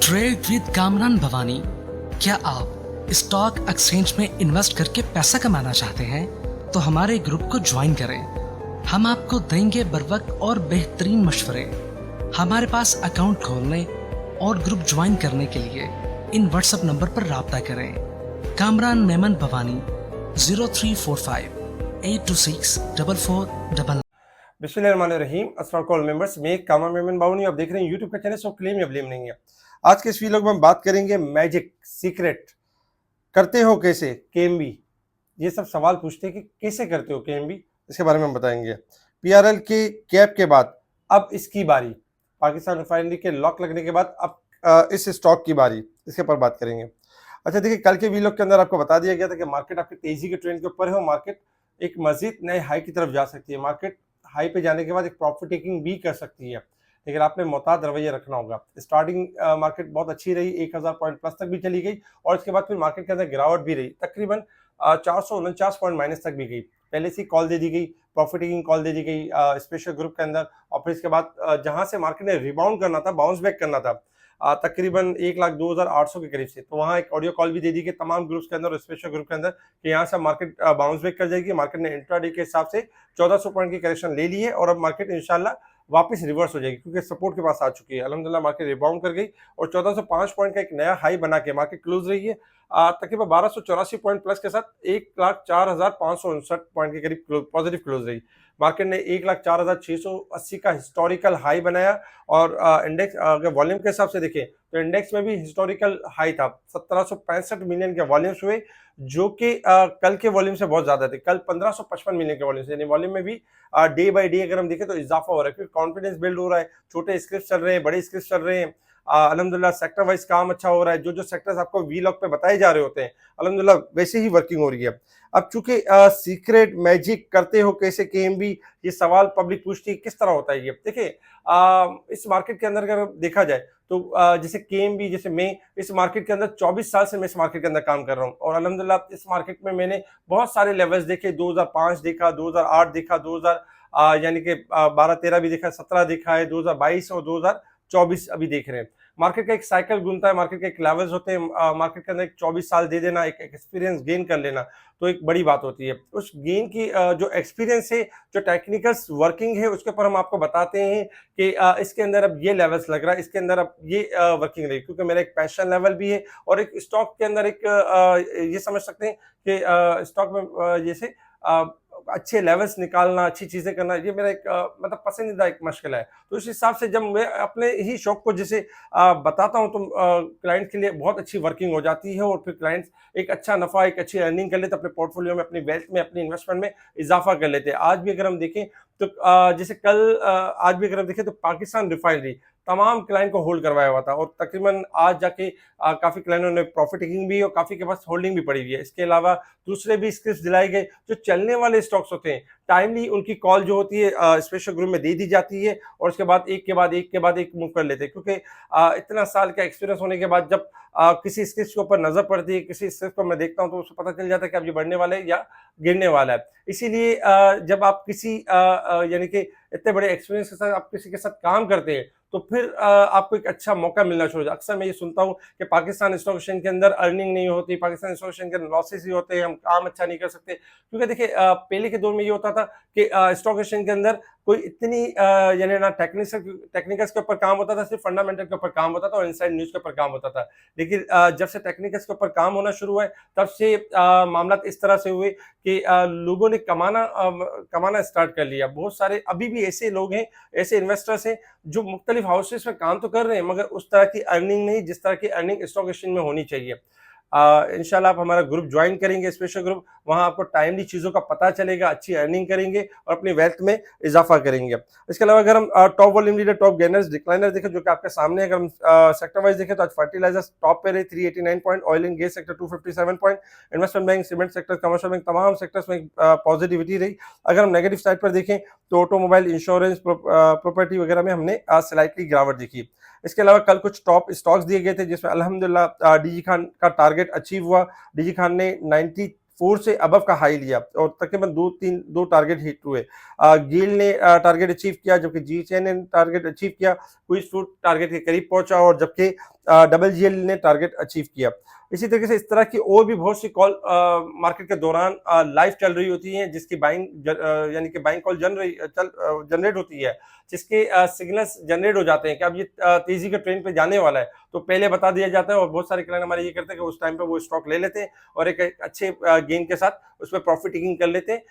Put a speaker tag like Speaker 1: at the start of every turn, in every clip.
Speaker 1: Trade with Kamran Bhavani. क्या आप stock exchange में इन्वेस्ट करके पैसा कमाना चाहते हैं तो हमारे ग्रुप को ज्वाइन करें। हम आपको देंगे बर वक्त और बेहतरीन मशवरे। हमारे पास अकाउंट खोलने और ग्रुप ज्वाइन करने के लिए इन व्हाट्सएप नंबर पर राब्ता करें। कामरान मेमन भवानी 0345-826-4499।
Speaker 2: बिस्मिल्लाहिर्रहमानिर्रहीम। अस्सलाम वालेकुम मेंबर्स, मैं कामरान मेमन बावनी, आप देख रहे हैं यूट्यूब का चैनल। सो क्लेम या ब्लेम नहीं है। आज के इस वीडियो में हम बात करेंगे मैजिक सीक्रेट करते हो कैसे केएमबी। ये सब सवाल पूछते हैं कि कैसे करते हो केएमबी, इसके बारे में हम बताएंगे। पीआरएल के कैप के बाद अब इसकी बारी, पाकिस्तान रिफाइनरी के लॉक लगने के बाद अब इस स्टॉक की बारी, इसके ऊपर बात करेंगे। अच्छा देखिए, कल के वीडियो के अंदर आपको बता दिया गया था कि मार्केट आपकी तेजी के ट्रेंड के ऊपर है और मार्केट एक मजीद नए हाई की तरफ जा सकती है। मार्केट हाई पे जाने के बाद एक प्रॉफिट टेकिंग भी कर सकती है, लेकिन आपने मोहतात रवैया रखना होगा। स्टार्टिंग मार्केट बहुत अच्छी रही, 1000 पॉइंट प्लस तक भी चली गई और इसके बाद फिर मार्केट के अंदर गिरावट भी रही, तकरीबन 449 पॉइंट माइनस तक भी गई। पहले से कॉल दे दी गई, प्रॉफिट टेकिंग कॉल दे दी गई स्पेशल ग्रुप के अंदर। और फिर इसके बाद जहां से मार्केट ने रिबाउंड करना था, बाउंस बैक करना था, तकरीबन 1,02,800 के करीब से, तो वहाँ एक ऑडियो कॉल भी दे दी गई तमाम ग्रुप्स के अंदर और स्पेशल ग्रुप के अंदर कि यहाँ से मार्केट बाउंस बैक कर जाएगी। मार्केट ने इंट्राडे के हिसाब से 1400 पॉइंट की करेक्शन ले ली है और अब मार्केट इंशाल्लाह वापस रिवर्स हो जाएगी क्योंकि सपोर्ट के पास आ चुकी है। अल्हम्दुलिल्लाह मार्केट रिबाउंड कर गई और 1405 पॉइंट का एक नया हाई बना के मार्केट क्लोज रही है तकरीबन 1284 पॉइंट प्लस के साथ 1,04,559 पॉइंट के करीब पॉजिटिव क्लोज रही। मार्केट ने 1,04,680 का हिस्टोरिकल हाई बनाया और इंडेक्स अगर वॉल्यूम के हिसाब से देखें तो इंडेक्स में भी हिस्टोरिकल हाई था। 1765 मिलियन के वॉल्यूम्स हुए जो कि कल के वॉल्यूम से बहुत ज्यादा थे। कल 1555 मिलियन के वॉल्यूम, यानी वॉल्यूम में भी डे बाय डे अगर हम देखें तो इजाफा हो रहा है क्योंकि कॉन्फिडेंस बिल्ड हो रहा है। छोटे स्क्रिप्ट चल रहे हैं, बड़े स्क्रिप्ट चल रहे हैं। अल्हम्दुलिल्लाह सेक्टर वाइज काम अच्छा हो रहा है। जो सेक्टर्स आपको वी लॉग पे बताए जा रहे होते हैं अल्हम्दुलिल्लाह वैसे ही वर्किंग हो रही है। अब चूंकि सीक्रेट मैजिक करते हो कैसे केएमबी, ये सवाल पब्लिक पूछती है किस तरह होता है ये। देखिए इस मार्केट के अंदर अगर देखा जाए तो जैसे केएमबी, जैसे मैं इस मार्केट के अंदर 24 साल से मैं इस मार्केट के अंदर काम कर रहा हूँ और अल्हम्दुलिल्लाह इस मार्केट में मैंने बहुत सारे लेवल्स देखे। 2005 देखा, 2008 देखा, 2000 यानी कि 12-13 भी देखा, 17 देखा है, 2022 और 2024 अभी देख रहे हैं। मार्केट का एक साइकिल घूमता है, मार्केट के एक लेवल्स होते हैं। मार्केट के अंदर एक 24 साल दे देना, एक एक्सपीरियंस गेन कर लेना तो एक बड़ी बात होती है। उस गेन की जो एक्सपीरियंस है, जो टेक्निकल वर्किंग है, उसके ऊपर हम आपको बताते हैं कि इसके अंदर अब ये लेवल्स लग रहा है, इसके अंदर अब ये वर्किंग रही, क्योंकि मेरा एक पैशन लेवल भी है और एक स्टॉक के अंदर एक ये समझ सकते हैं कि स्टॉक में जैसे अच्छे लेवल्स निकालना, अच्छी चीजें करना, ये मेरा एक मतलब पसंदीदा एक मशगला है। तो इस हिसाब से जब मैं अपने ही शौक को जैसे बताता हूँ तो क्लाइंट के लिए बहुत अच्छी वर्किंग हो जाती है और फिर क्लाइंट्स एक अच्छा नफा, एक अच्छी अर्निंग कर लेते, अपने पोर्टफोलियो में, अपनी वेल्थ में, अपनी इन्वेस्टमेंट में इजाफा कर लेते हैं। आज भी अगर हम देखें तो जैसे कल आज भी अगर हम देखें तो पाकिस्तान रिफाइनरी तमाम क्लाइंट को होल्ड करवाया हुआ था और तकरीबन आज जाके काफी क्लाइंटों ने प्रॉफिट टेकिंग भी और काफी के पास होल्डिंग भी पड़ी हुई है। इसके अलावा दूसरे भी स्क्रिप्ट दिलाए गए। जो चलने वाले स्टॉक्स होते हैं टाइमली उनकी कॉल जो होती है स्पेशल ग्रुप में दे दी जाती है और उसके बाद एक के बाद एक के बाद एक मूव कर लेते हैं क्योंकि इतना साल का एक्सपीरियंस होने के बाद जब किसी स्क्रिप्ट के ऊपर नजर पड़ती है, किसी स्क्रिप्ट को मैं देखता हूँ तो उसको पता चल जाता है कि अब ये बढ़ने वाला है या गिरने वाला है। इसीलिए जब आप किसी यानी कि इतने बड़े एक्सपीरियंस के साथ आप किसी के साथ काम करते हैं तो फिर आपको एक अच्छा मौका मिलना शुरू हो जाता है। अक्सर मैं ये सुनता हूँ कि पाकिस्तान स्टॉक एक्सचेंज के अंदर अर्निंग नहीं होती, पाकिस्तान स्टॉक एक्सचेंज के अंदर लॉसेस ही होते हैं, हम काम अच्छा नहीं कर सकते। क्योंकि देखिए पहले के दौर में ये होता था कि स्टॉक एक्सचेंज के अंदर कोई इतनी यानी ना टेक्निकल्स के ऊपर काम होता था, सिर्फ फंडामेंटल के ऊपर काम होता था और इनसाइड न्यूज के ऊपर काम होता था। लेकिन जब से टेक्निकल्स के ऊपर काम होना शुरू हुआ है तब से मामला इस तरह से हुए कि लोगों ने कमाना स्टार्ट कर लिया। बहुत सारे अभी भी ऐसे लोग हैं, ऐसे इन्वेस्टर्स हैं जो मुख्तलिफ हाउसेस में काम तो कर रहे हैं मगर उस तरह की अर्निंग नहीं जिस तरह की अर्निंग स्टॉक एक्सचेंज में होनी चाहिए। इंशाल्लाह आप हमारा ग्रुप ज्वाइन करेंगे, स्पेशल ग्रुप, वहां आपको टाइमली चीजों का पता चलेगा, अच्छी अर्निंग करेंगे और अपनी वेल्थ में इजाफा करेंगे। इसके अलावा अगर हम top volume leader, top gainers, decliner देखें जो कि आपके सामने, अगर हम सेक्टर वाइज देखें तो आज फर्टिलाइजर्स टॉप पे रहे 389 point, oil and gas sector 257 point, investment bank, cement sector, commercial bank, तमाम सेक्टर्स में पॉजिटिविटी रही। अगर हम नेगेटिव साइड पर देखें तो ऑटोमोबाइल, इंश्योरेंस, प्रॉपर्टी वगैरह में हमने स्लाइटली गिरावट देखी। इसके अलावा कल कुछ टॉप स्टॉक्स दिए गए थे जिसमें अल्हम्दुलिल्लाह डीजी खान का टारगेट अचीव हुआ। डीजी खान ने 94 से अबव का हाई लिया और तकरीबन दो टारगेट हिट हुए। गील ने टारगेट अचीव किया जबकि जीएचए ने टारगेट अचीव किया। क्विज फूड टारगेट के करीब पहुंचा और जबकि डबल जीएल ने टारगेट अचीव किया। इसी तरीके से इस तरह की और भी बहुत सी कॉल मार्केट के दौरान लाइव चल रही होती हैं, जिसकी यानी कि बाइंग कॉल जनरेट होती है, जिसके सिग्नल्स जनरेट हो जाते हैं कि अब ये तेजी के ट्रेंड पे जाने वाला है, तो पहले बता दिया जाता है और बहुत सारे क्लाइंट हमारे ये करते हैं कि उस टाइम पे वो स्टॉक ले लेते हैं और एक अच्छे गेन के साथ उसमें प्रॉफिट टेकिंग कर लेते हैं,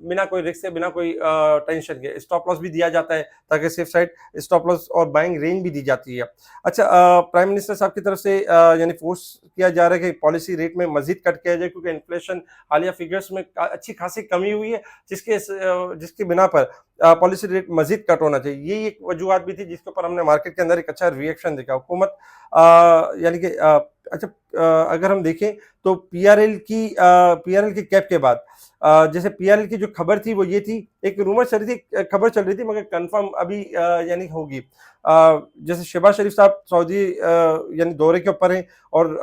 Speaker 2: बिना कोई रिस्क से, बिना कोई टेंशन के। स्टॉप लॉस भी दिया जाता है ताकि सेफ साइड स्टॉप लॉस और बाइंग रेंज भी दी जाती है। अच्छा, प्राइम मिनिस्टर साहब की तरफ से यानी फोर्स किया जा रहा है कि पॉलिसी रेट में मजीद कट किया जाए, क्योंकि इन्फ्लेशन हालिया फिगर्स में अच्छी खासी कमी हुई है, जिसके बिना पर पॉलिसी रेट मजीद कट होना चाहिए। ये एक वजूहत भी थी जिसके ऊपर हमने मार्केट के अंदर एक अच्छा रिएक्शन देखा। हुकूमत यानी कि अच्छा, अगर हम देखें तो पीआरएल की कैप के बाद जैसे पीआरएल की जो खबर थी वो ये थी, एक रूमर चल रही थी, खबर चल रही थी, मगर कंफर्म अभी यानी होगी। जैसे शहबाज शरीफ साहब सऊदी यानी दौरे के ऊपर हैं और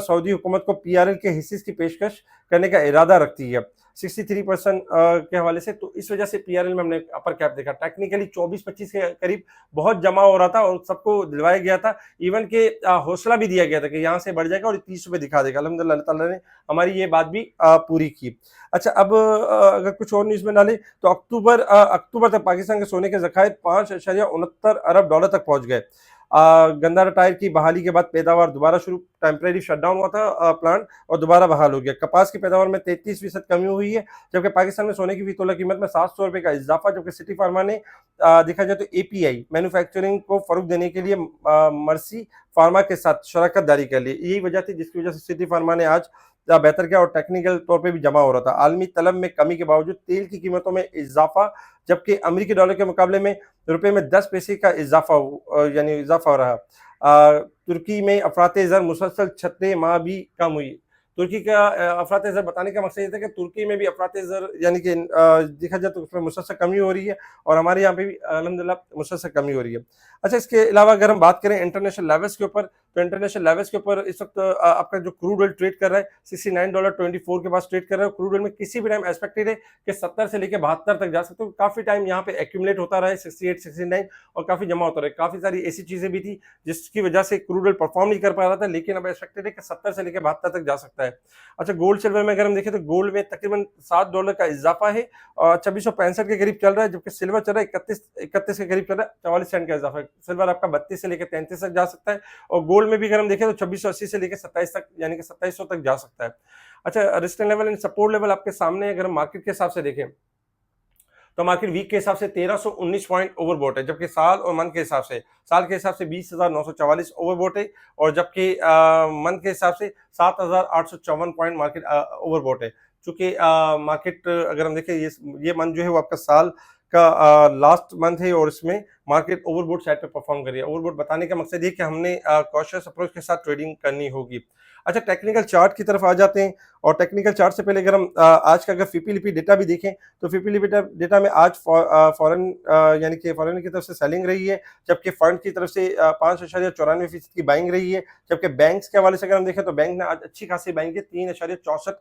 Speaker 2: सऊदी हुकूमत को पीआरएल के हिस्से की पेशकश करने का इरादा रखती है 63% के हवाले से, तो इस वजह से पीआरएल में हमने अपर कैप देखा। टेक्निकली 24-25 के करीब बहुत जमा हो रहा था और सबको दिलवाया गया था, इवन के हौसला भी दिया गया था कि यहाँ से बढ़ जाएगा और 30 रुपए दिखा देगा। अल्हम्दुलिल्लाह अल्लाह ताला ने हमारी ये बात भी पूरी की। अच्छा, अब अगर कुछ और न्यूज़ में डालें तो अक्टूबर तक पाकिस्तान के सोने के ज़खायर 5.69 अरब डॉलर तक पहुंच गए। गंदारा टायर की बहाली के बाद पैदावार दोबारा शुरू, टेम्परेरी शटडाउन हुआ था प्लांट और दोबारा बहाल हो गया। कपास की पैदावार में 33% कमी हुई है, जबकि पाकिस्तान में सोने की फी तोला कीमत में 700 रुपए का इजाफा। जबकि सिटी फार्मा ने देखा जाए तो एपीआई मैन्युफैक्चरिंग को फरोग देने के लिए मर्सी फार्मा के साथ शराकत दारी कर ली। यही वजह थी जिसकी वजह से सिटी फार्मा ने आज बेहतर किया और टेक्निकल तौर पे भी जमा हो रहा था। आलमी तलब में कमी के बावजूद तेल की कीमतों में इजाफा, जबकि अमेरिकी डॉलर के मुकाबले में रुपए में 10 पैसे का यानी इजाफा हो रहा। तुर्की में अफरात-ए-ज़र मुसलसल 6 माह भी कम हुई। तुर्की का अफरात-ए-ज़र बताने का मकसद ये था कि तुर्की में भी अफरात-ए-ज़र यानी कि देखा जाए तो उसमें मुसलसल कमी हो रही है और हमारे यहाँ पे भी अल्हम्दुलिल्लाह मुसलसल कमी हो रही है। अच्छा, इसके अलावा अगर हम बात करें इंटरनेशनल लेवल्स के ऊपर, तो इंटरनेशनल लेवल्स के ऊपर इस वक्त आपका जो क्रूड ऑयल ट्रेड कर रहा है $69.24 के पास ट्रेड कर रहा है। क्रूड ऑयल में किसी भी टाइम एक्सपेक्टेड है कि 70 से लेकर 72 तक जा सकते हो। काफी टाइम यहाँ पे एक्यूमुलेट होता रहा है 68, 69 और काफी जमा होता रहा है। काफी सारी ऐसी चीजें भी थी जिसकी वजह से क्रूड ऑयल परफॉर्म नहीं कर पा रहा था, लेकिन अब एक्सपेक्टेड है कि 70 से लेकर 72 तक जा सकता है। अच्छा, गोल्ड सिल्वर में अगर हम देखें तो गोल्ड में तकरीबन $7 का इजाफा है और 2665 के करीब चल रहा है, जबकि सिल्वर चल रहा है 31 के करीब चल रहा है, 44 सेंट का इजाफा है। सिल्वर आपका 32 से लेकर 33 तक जा सकता है और गोल्ड में भी अगर हम देखें तो 2680 से लेकर 27 तक यानी कि 2700 तक जा सकता है। अच्छा, resistance level and support level आपके सामने, अगर हम मार्केट के हिसाब से देखें तो मार्केट वीक के हिसाब से 1319 पॉइंट ओवरबॉट है, जबकि साल और मंथ के हिसाब से 20,944 ओवरबॉट है और जबकि मंथ के हिसाब से 7,854 पॉइंट मार्केट ओवरबॉट है। चूंकि मार्केट अगर हम देखें ये मंथ जो है वो आपका साल का लास्ट मंथ है और इसमें मार्केट ओवरबॉट साइड पे परफॉर्म कर रही है। ओवरबॉट बताने का मकसद ये कि हमने कॉशियस अप्रोच के साथ ट्रेडिंग करनी होगी। अच्छा, टेक्निकल चार्ट की तरफ आ जाते हैं और टेक्निकल चार्ट से पहले अगर हम आज का अगर फिपीलिपी डेटा भी देखें तो फिपीलिपी डेटा में आज फॉरेन यानी कि फॉरेन की तरफ से सेलिंग रही है, जबकि फंड की तरफ से 5.94% की बाइंग रही है। जबकि बैंक्स के हवाले से अगर हम देखें तो बैंक ने आज अच्छी खासी बाइंग की 3.64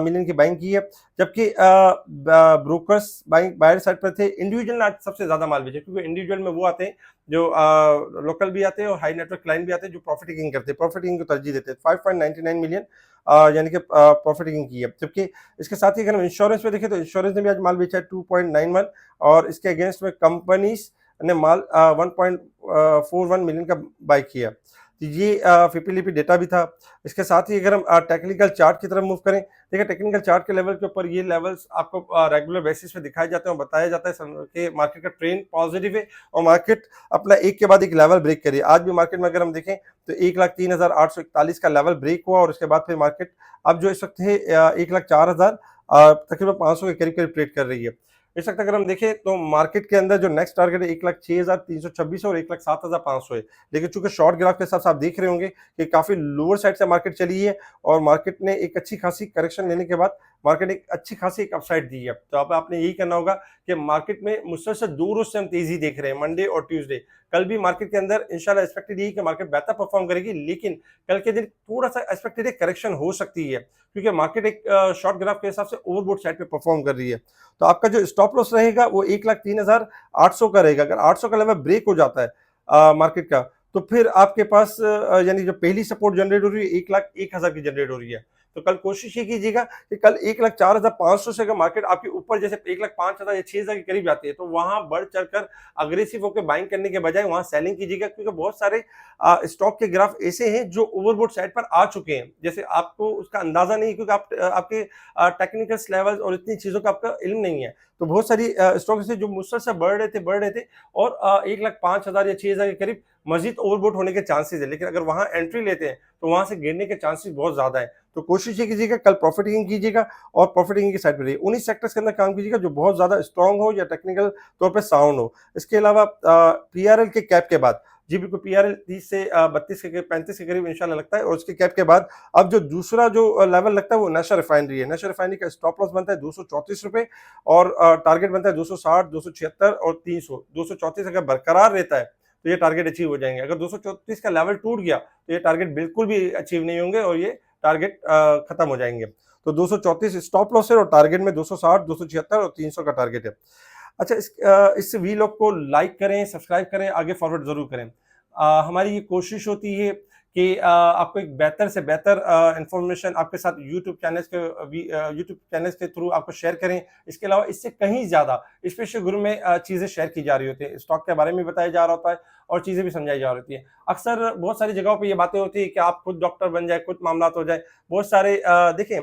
Speaker 2: मिलियन की बाइंग की है, जबकि ब्रोकर्स बायर साइड पर थे। इंडिविजुअल ने आज सबसे ज्यादा माल बेचे, क्योंकि इंडिविजुअल में वो आते हैं जो लोकल भी आते हैं और हाई नेटवर्क क्लाइंट भी आते हैं जो प्रॉफिट टेकिंग करते हैं, प्रॉफिट टेकिंग को तरजीह देते हैं। 5.99 मिलियन यानी कि प्रॉफिट टेकिंग की है। जबकि इसके साथ ही अगर हम इंश्योरेंस पे देखें तो इंश्योरेंस ने भी आज माल बेचा है 2.91 और इसके अगेंस्ट में कंपनीज ने माल 1.41 मिलियन का बाय किया। तो ये फिपीलिपी डेटा भी था। इसके साथ ही अगर हम टेक्निकल चार्ट की तरफ मूव करें, देखिए टेक्निकल चार्ट के लेवल के ऊपर ये लेवल्स आपको रेगुलर बेसिस पे दिखाए जाते हैं और बताया जाता है कि मार्केट का ट्रेंड पॉजिटिव है और मार्केट अपना एक के बाद एक लेवल ब्रेक करिए। आज भी मार्केट में अगर हम देखें तो 1,03,841 का लेवल ब्रेक हुआ और उसके बाद फिर मार्केट अब जो इस वक्त है 1,04,000 तकरीबन 500 के करीब करीब ट्रेड कर रही है। इस वक्त अगर हम देखें तो मार्केट के अंदर जो नेक्स्ट टारगेट है 1,06,326 और 1,07,500 है, लेकिन चूंकि शॉर्ट ग्राफ के हिसाब से आप देख रहे होंगे कि काफी लोअर साइड से मार्केट चली है और मार्केट ने एक अच्छी खासी करेक्शन लेने के बाद मार्केट एक अच्छी खासी एक अपसाइड दी है। तो अब आपने यही करना होगा कि मार्केट में मुसलसल 2 रोज से हम तेजी देख रहे हैं, मंडे और ट्यूसडे। कल भी मार्केट के अंदर इंशाल्लाह एक्सपेक्टेड यही कि मार्केट बेहतर परफॉर्म करेगी, लेकिन कल के दिन थोड़ा सा एक्सपेक्टेड है करेक्शन हो सकती है, क्योंकि मार्केट एक शॉर्ट ग्राफ के हिसाब से ओवरबॉट साइड पे परफॉर्म कर रही है। तो आपका जो स्टॉप लॉस रहेगा वो 1,03,800 का रहेगा। अगर 800 का लेवल ब्रेक हो जाता है मार्केट का, तो फिर आपके पास यानी जो पहली सपोर्ट जनरेट हो रही है 1,01,000 की जनरेट हो रही है। तो कल कोशिश ये कीजिएगा कि कल 1,04,500 से अगर मार्केट आपके ऊपर जैसे 1,05,000 या 6,000 के करीब जाती है तो वहां बढ़ चढ़कर अग्रेसिव होकर बाइंग करने के बजाय वहां सेलिंग कीजिएगा, क्योंकि बहुत सारे स्टॉक के ग्राफ ऐसे हैं जो ओवरबोट साइड पर आ चुके हैं, जैसे आपको उसका अंदाजा नहीं, क्योंकि आप आपके टेक्निकल लेवल और इतनी चीजों का आपका इल्म नहीं है। तो बहुत सारी स्टॉक से जो मुसलसल बढ़ रहे थे और 1,05,000 या 6,000 के करीब मजीद ओवरबोट होने के चांसेस है, लेकिन अगर वहां एंट्री लेते हैं तो वहां से गिरने के चांसेस बहुत ज्यादा है। तो कोशिश ये कीजिएगा कल प्रॉफिटिंग कीजिएगा और प्रॉफिटिंग की साइड पर रहिए, उन्हीं सेक्टर्स के अंदर काम कीजिएगा जो बहुत ज्यादा स्ट्रांग हो या टेक्निकल तौर पर साउंड हो। इसके अलावा पीआरएल के कैप के बाद जी बिल्कुल पीआरएल 30 से 32 के 35 के करीब इंशाल्लाह लगता है, और उसके कैप के बाद अब जो दूसरा जो लेवल लगता है वो नशा रिफाइनरी है। नशा रिफाइनरी का स्टॉप लॉस बनता है 234 रुपए और टारगेट बनता है 260, 276 और 300। 234 अगर बरकरार रहता है तो ये टारगेट अचीव हो जाएंगे। अगर 234 का लेवल टूट गया तो ये टारगेट बिल्कुल भी अचीव नहीं होंगे और ये टारगेट खत्म हो जाएंगे। तो 234 स्टॉप लॉस है और टारगेट में 260, 276 और 300 का टारगेट है। अच्छा, इस वीलॉग को लाइक करें, सब्सक्राइब करें, आगे फॉरवर्ड जरूर करें। हमारी ये कोशिश होती है कि आपको एक बेहतर से बेहतर इंफॉर्मेशन आपके साथ यूट्यूब चैनल्स के थ्रू आपको शेयर करें। इसके अलावा इससे कहीं ज़्यादा स्पेशल ग्रुप में चीज़ें शेयर की जा रही होती है, स्टॉक के बारे में बताया जा रहा होता है और चीज़ें भी समझाई जा रही होती है। अक्सर बहुत सारी जगहों पे ये बातें होती है कि आप खुद डॉक्टर बन जाए, खुद मामला हो जाए। बहुत सारे देखें,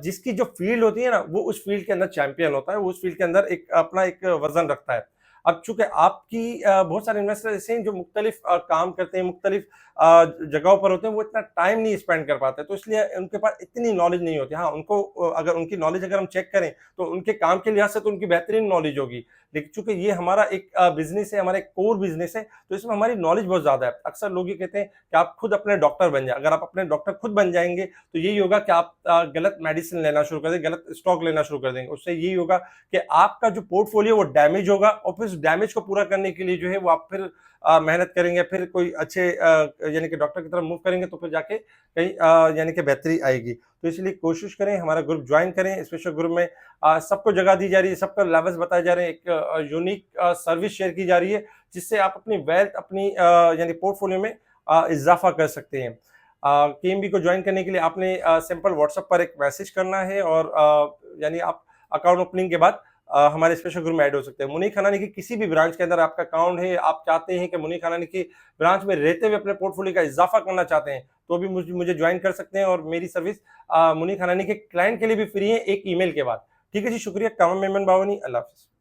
Speaker 2: जिसकी जो फील्ड होती है ना वो उस फील्ड के अंदर चैंपियन होता है, वो उस फील्ड के अंदर एक अपना एक वजन रखता है। अब चूंकि आपकी बहुत सारे इन्वेस्टर ऐसे हैं जो मुख्तलिफ काम करते हैं, मुख्तलिफ जगहों पर होते हैं, वो इतना टाइम नहीं स्पेंड कर पाते, तो इसलिए उनके पास इतनी नॉलेज नहीं होती। हाँ, उनको अगर उनकी नॉलेज अगर हम चेक करें तो उनके काम के लिहाज से तो उनकी बेहतरीन नॉलेज होगी, लेकिन चूंकि ये हमारा एक बिजनेस है, हमारा एक कोर बिजनेस है, तो इसमें हमारी नॉलेज बहुत ज्यादा है। अक्सर लोग ये कहते हैं कि आप खुद अपने डॉक्टर बन जाए। अगर आप अपने डॉक्टर खुद बन जाएंगे तो यही होगा कि आप गलत मेडिसिन लेना शुरू कर देंगे, गलत स्टॉक लेना शुरू कर देंगे। उससे यही होगा कि आपका जो पोर्टफोलियो वो डैमेज होगा और फिर उस डैमेज को पूरा करने के लिए जो है वो आप फिर मेहनत करेंगे, फिर कोई अच्छे यानी कि डॉक्टर की तरफ मूव करेंगे तो फिर जाके कहीं यानी कि बेहतरी आएगी। तो इसलिए कोशिश करें हमारा ग्रुप ज्वाइन करें। स्पेशल ग्रुप में सबको जगह दी जा रही है, सबको लेवल्स बताए जा रहे हैं, एक यूनिक सर्विस शेयर की जा रही है जिससे आप अपनी वेल्थ, अपनी यानी पोर्टफोलियो में इजाफा कर सकते हैं। केएमबी को ज्वाइन करने के लिए आपने सिंपल व्हाट्सएप पर एक मैसेज करना है और यानी आप अकाउंट ओपनिंग के बाद हमारे स्पेशल ग्रुप में ऐड हो सकते हैं। मुनीर खानानी की किसी भी ब्रांच के अंदर आपका अकाउंट है, आप चाहते हैं कि मुनीर खानानी की ब्रांच में रहते हुए अपने पोर्टफोलियो का इजाफा करना चाहते हैं, तो भी मुझे ज्वाइन कर सकते हैं और मेरी सर्विस मुनीर खानानी के क्लाइंट के लिए भी फ्री है एक ईमेल के बाद। ठीक है जी, शुक्रिया। कामम मेमन बावनी, अल्लाह हाफिज़।